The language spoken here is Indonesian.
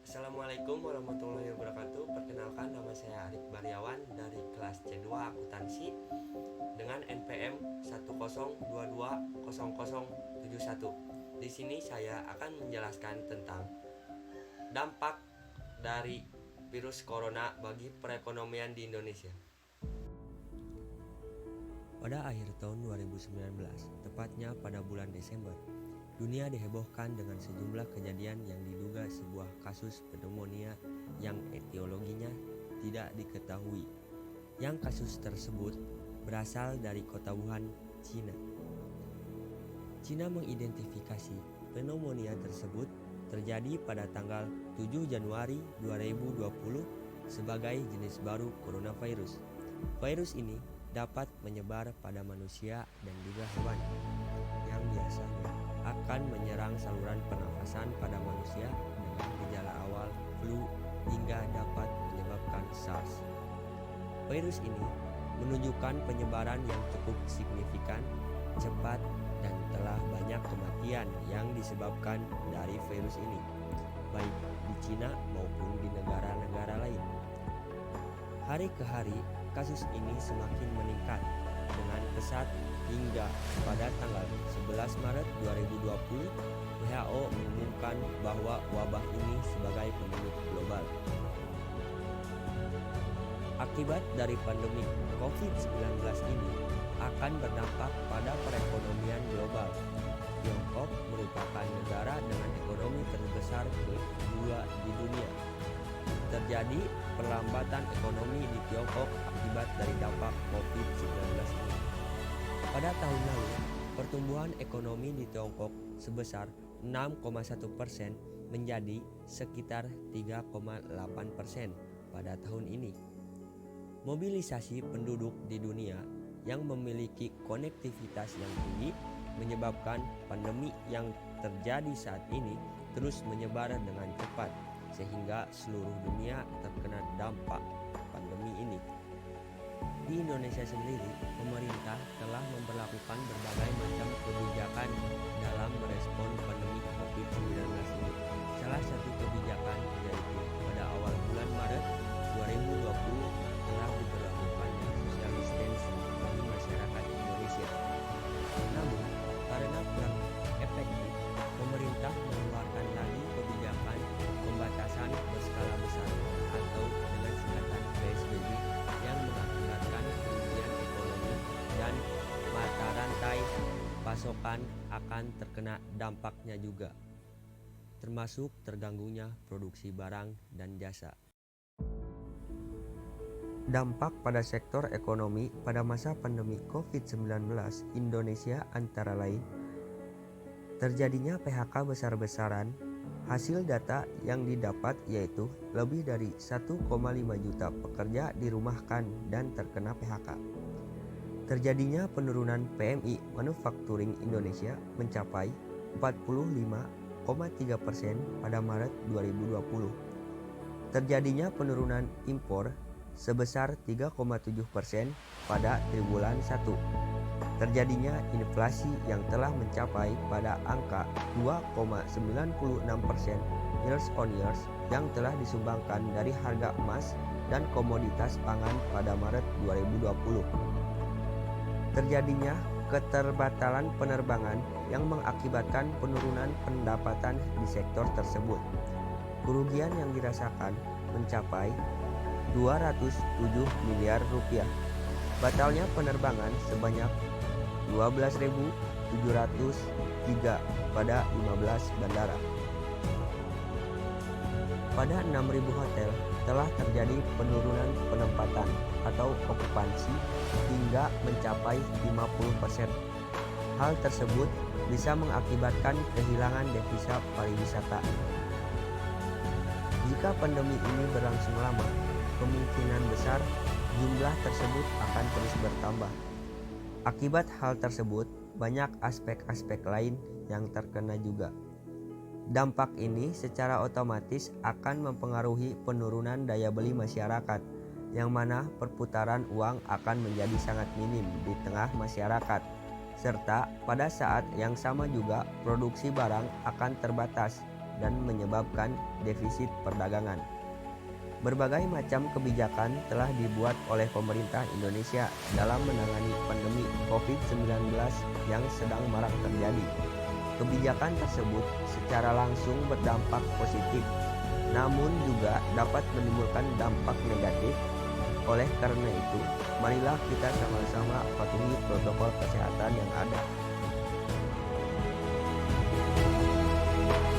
Assalamualaikum warahmatullahi wabarakatuh. Perkenalkan, nama saya Arif Baryawan dari kelas C2 Akuntansi dengan NPM 102200071. Di sini saya akan menjelaskan tentang dampak dari virus corona bagi perekonomian di Indonesia. Pada akhir tahun 2019, tepatnya pada bulan Desember, dunia dihebohkan dengan sejumlah kejadian yang diduga sebuah kasus pneumonia yang etiologinya tidak diketahui. Yang kasus tersebut berasal dari kota Wuhan, Cina. Cina mengidentifikasi pneumonia tersebut terjadi pada tanggal 7 Januari 2020 sebagai jenis baru coronavirus. Virus ini dapat menyebar pada manusia dan juga hewan, yang biasanya akan menyerang saluran pernafasan pada manusia dengan gejala awal flu hingga dapat menyebabkan SARS. Virus ini menunjukkan penyebaran yang cukup signifikan, cepat, dan telah banyak kematian yang disebabkan dari virus ini, baik di Cina maupun di negara-negara lain. Hari ke hari, kasus ini semakin meningkat dengan pesat hingga pada tanggal 11 Maret 2020, WHO mengumumkan bahwa wabah ini sebagai pandemi global. Akibat dari pandemi COVID-19 ini akan berdampak pada perekonomian global. Tiongkok merupakan negara dengan ekonomi terbesar kedua di dunia. Terjadi perlambatan ekonomi di Tiongkok akibat dari dampak COVID-19 ini. Pada tahun lalu, pertumbuhan ekonomi di Tiongkok sebesar 6,1% menjadi sekitar 3,8% pada tahun ini. Mobilisasi penduduk di dunia yang memiliki konektivitas yang tinggi menyebabkan pandemi yang terjadi saat ini terus menyebar dengan cepat, sehingga seluruh dunia terkena dampak pandemi ini. Di Indonesia sendiri, pemerintah telah memberlakukan berbagai macam kebijakan dalam merespon pandemi COVID-19 ini. Salah satu kebijakan yaitu pada awal bulan Maret 2020 telah diberlakukannya social distancing bagi masyarakat Indonesia. Namun, karena kurang efektif, pemerintah mengeluarkan lagi kebijakan pembatasan berskala besar atau dengan singkatan PSBB yang mengakibatkan kerugian ekonomi dan mata rantai pasokan akan terkena dampaknya juga, termasuk terganggunya produksi barang dan jasa. Dampak pada sektor ekonomi pada masa pandemi COVID-19 Indonesia antara lain terjadinya PHK besar-besaran. Hasil data yang didapat yaitu lebih dari 1,5 juta pekerja dirumahkan dan terkena PHK. Terjadinya penurunan PMI Manufacturing Indonesia mencapai 45,3% pada Maret 2020. Terjadinya penurunan impor sebesar 3,7% pada triwulan 1. Terjadinya inflasi yang telah mencapai pada angka 2,96% years on years yang telah disumbangkan dari harga emas dan komoditas pangan pada Maret 2020. Terjadinya keterbatalan penerbangan yang mengakibatkan penurunan pendapatan di sektor tersebut. Kerugian yang dirasakan mencapai 207 miliar rupiah. Batalnya penerbangan sebanyak 12.703 pada 15 bandara. Pada 6.000 hotel telah terjadi penurunan penempatan atau okupansi hingga mencapai 50%. Hal tersebut bisa mengakibatkan kehilangan devisa pariwisata. Jika pandemi ini berlangsung lama, kemungkinan besar jumlah tersebut akan terus bertambah. Akibat hal tersebut, banyak aspek-aspek lain yang terkena juga. Dampak ini secara otomatis akan mempengaruhi penurunan daya beli masyarakat, yang mana perputaran uang akan menjadi sangat minim di tengah masyarakat, serta pada saat yang sama juga produksi barang akan terbatas dan menyebabkan defisit perdagangan. Berbagai macam kebijakan telah dibuat oleh pemerintah Indonesia dalam menangani pandemi COVID-19 yang sedang marak terjadi. Kebijakan tersebut secara langsung berdampak positif, namun juga dapat menimbulkan dampak negatif. Oleh karena itu, marilah kita sama-sama patuhi protokol kesehatan yang ada.